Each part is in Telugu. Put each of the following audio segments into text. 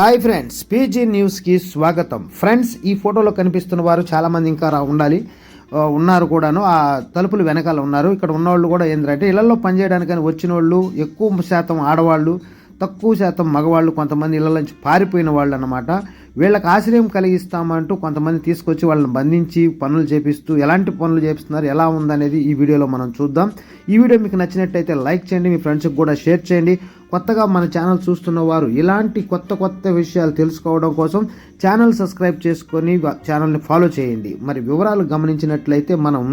హాయ్ ఫ్రెండ్స్, పీజీ న్యూస్కి స్వాగతం. ఫ్రెండ్స్, ఈ ఫోటోలో కనిపిస్తున్న వారు చాలామంది ఇంకా ఉన్నారు కూడాను. ఆ తలుపులు వెనకాల ఉన్నారు. ఇక్కడ ఉన్నవాళ్ళు కూడా ఏంటంటే ఇళ్లలో పనిచేయడానికని వచ్చిన వాళ్ళు ఎక్కువ శాతం ఆడవాళ్ళు, తక్కువ శాతం మగవాళ్ళు, కొంతమంది ఇళ్ల నుంచి పారిపోయిన వాళ్ళు అన్నమాట. వీళ్ళకి ఆశ్రయం కలిగిస్తామంటూ కొంతమంది తీసుకొచ్చి వాళ్ళని బంధించి పనులు చేపిస్తూ ఎలాంటి పనులు చేపిస్తున్నారు, ఎలా ఉందనేది ఈ వీడియోలో మనం చూద్దాం. ఈ వీడియో మీకు నచ్చినట్టయితే లైక్ చేయండి, మీ ఫ్రెండ్స్కి కూడా షేర్ చేయండి. కొత్తగా మన ఛానల్ చూస్తున్న వారు ఇలాంటి కొత్త విషయాలు తెలుసుకోవడం కోసం ఛానల్ సబ్స్క్రైబ్ చేసుకొని ఛానల్ని ఫాలో చేయండి. మరి వివరాలు గమనించినట్లయితే మనం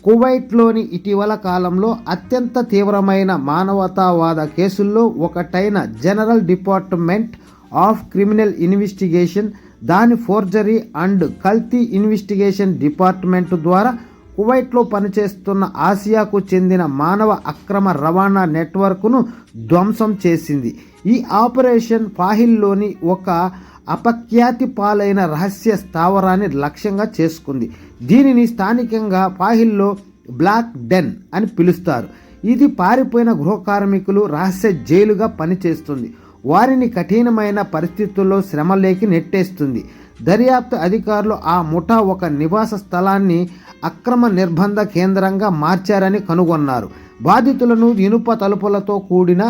కువైట్లోని ఇటీవల కాలంలో అత్యంత తీవ్రమైన మానవతావాద కేసుల్లో ఒకటైన general department of criminal investigation, దాని ఫోర్జరీ అండ్ కల్తీ ఇన్వెస్టిగేషన్ డిపార్ట్మెంట్ ద్వారా కువైట్లో పనిచేస్తున్న ఆసియాకు చెందిన మానవ అక్రమ రవాణా నెట్వర్క్ను ధ్వంసం చేసింది. ఈ ఆపరేషన్ ఫాహిల్లోని ఒక అపఖ్యాతి పాలైన రహస్య స్థావరాన్ని లక్ష్యంగా చేసుకుంది. దీనిని స్థానికంగా ఫాహిల్లో బ్లాక్ డెన్ అని పిలుస్తారు. ఇది పారిపోయిన గృహ కార్మికులు రహస్య జైలుగా పనిచేస్తుంది. వారిని కఠినమైన పరిస్థితుల్లో శ్రమలేకి నెట్టేస్తుంది. దర్యాప్తు అధికారులు ఆ ముఠా ఒక నివాస స్థలాన్ని అక్రమ నిర్బంధ కేంద్రంగా మార్చారని కనుగొన్నారు. బాధితులను ఇనుప తలుపులతో కూడిన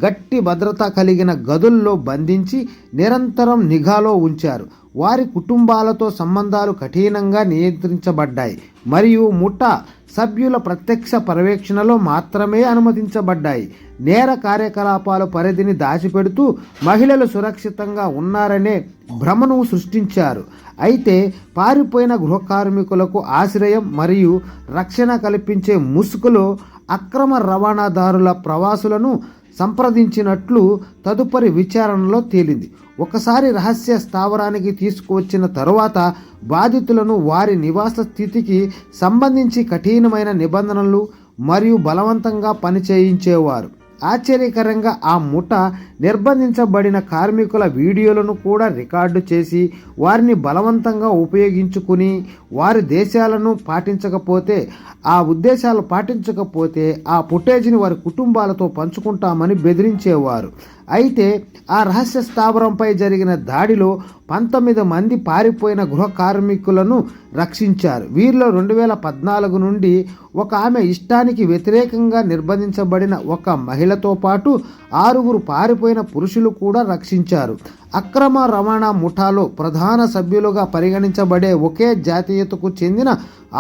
గట్టి భద్రత కలిగిన గదుల్లో బంధించి నిరంతరం నిఘాలో ఉంచారు. వారి కుటుంబాలతో సంబంధాలు కఠినంగా నియంత్రించబడ్డాయి మరియు ముఠా సభ్యుల ప్రత్యక్ష పర్యవేక్షణలో మాత్రమే అనుమతించబడ్డాయి. నేర కార్యకలాపాల పరిధిని దాచిపెడుతూ మహిళలు సురక్షితంగా ఉన్నారనే భ్రమను సృష్టించారు. అయితే పారిపోయిన గృహ కార్మికులకు ఆశ్రయం మరియు రక్షణ కల్పించే ముసుగులో అక్రమ రవాణాదారుల ప్రవాసులను సంప్రదించినట్లు తదుపరి విచారణలో తేలింది. ఒకసారి రహస్య స్థావరానికి తీసుకువచ్చిన తరువాత బాధితులను వారి నివాస స్థితికి సంబంధించి కఠినమైన నిబంధనలు మరియు బలవంతంగా పనిచేయించేవారు. ఆశ్చర్యకరంగా ఆ ముఠా నిర్బంధించబడిన కార్మికుల వీడియోలను కూడా రికార్డు చేసి వారిని బలవంతంగా ఉపయోగించుకుని వారి ఉద్దేశాలు పాటించకపోతే ఆ ఫుటేజ్ని వారి కుటుంబాలతో పంచుకుంటామని బెదిరించేవారు. అయితే ఆ రహస్య స్థావరంపై జరిగిన దాడిలో 19 మంది పారిపోయిన గృహ కార్మికులను రక్షించారు. వీరిలో 2014 నుండి ఒక ఆమె ఇష్టానికి వ్యతిరేకంగా నిర్బంధించబడిన ఒక మహిళతో పాటు 6 పారిపోయిన పురుషులు కూడా రక్షించారు. అక్రమ రవాణా ముఠాలో ప్రధాన సభ్యులుగా పరిగణించబడే ఒకే జాతీయతకు చెందిన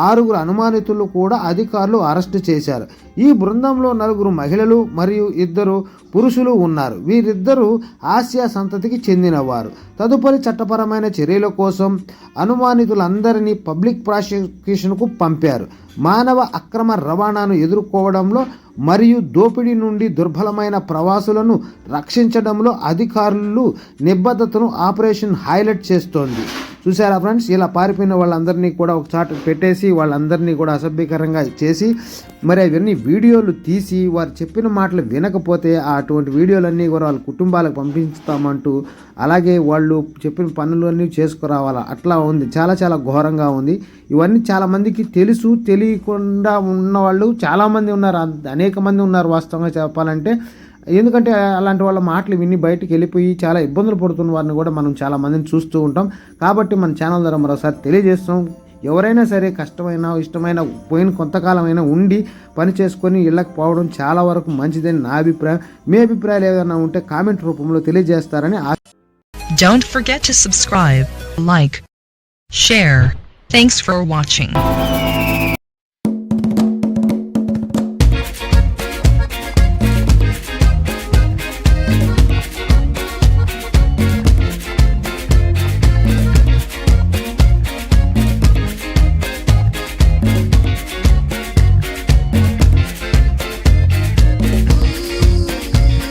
6 అనుమానితులు కూడా అధికారులు అరెస్టు చేశారు. ఈ బృందంలో 4 మహిళలు మరియు 2 పురుషులు ఉన్నారు. వీరిద్దరూ ఆసియా సంతతికి చెందినవారు. తదుపరి చట్టపరమైన చర్యల కోసం అనుమానితులందరినీ పబ్లిక్ ప్రాసిక్యూషన్కు పంపారు. మానవ అక్రమ రవాణాను ఎదుర్కోవడంలో మరియు దోపిడీ నుండి దుర్బలమైన ప్రవాసులను రక్షించడంలో అధికారులు నిబద్ధతను ఆపరేషన్ హైలైట్ చేస్తోంది. చూసారా ఫ్రెండ్స్, ఇలా పారిపోయిన వాళ్ళందరినీ కూడా ఒక చాటు పెట్టేసి వాళ్ళందరినీ కూడా అసభ్యకరంగా చేసి మరి అవన్నీ వీడియోలు తీసి వారు చెప్పిన మాటలు వినకపోతే అటువంటి వీడియోలన్నీ కూడా వాళ్ళ కుటుంబాలకు పంపిస్తామంటూ అలాగే వాళ్ళు చెప్పిన పనులన్నీ చేసుకురావాలా అట్లా ఉంది. చాలా ఘోరంగా ఉంది. ఇవన్నీ చాలామందికి తెలియకుండా ఉన్నవాళ్ళు చాలామంది ఉన్నారు, అనేక మంది ఉన్నారు వాస్తవంగా చెప్పాలంటే. ఎందుకంటే అలాంటి వాళ్ళ మాటలు విని బయటికి వెళ్ళిపోయి చాలా ఇబ్బందులు పడుతున్న వారిని కూడా మనం చాలా మందిని చూస్తూ ఉంటాం. కాబట్టి మన ఛానల్ ద్వారా మరోసారి తెలియజేస్తాం, ఎవరైనా సరే కష్టమైన ఇష్టమైన పోయిన కొంతకాలమైనా ఉండి పని చేసుకొని ఇళ్ళకి పోవడం చాలా వరకు మంచిదని నా అభిప్రాయం. మీ అభిప్రాయాలు ఏదైనా ఉంటే కామెంట్ రూపంలో తెలియజేస్తారని Don't forget to subscribe, like, share. Thanks for watching.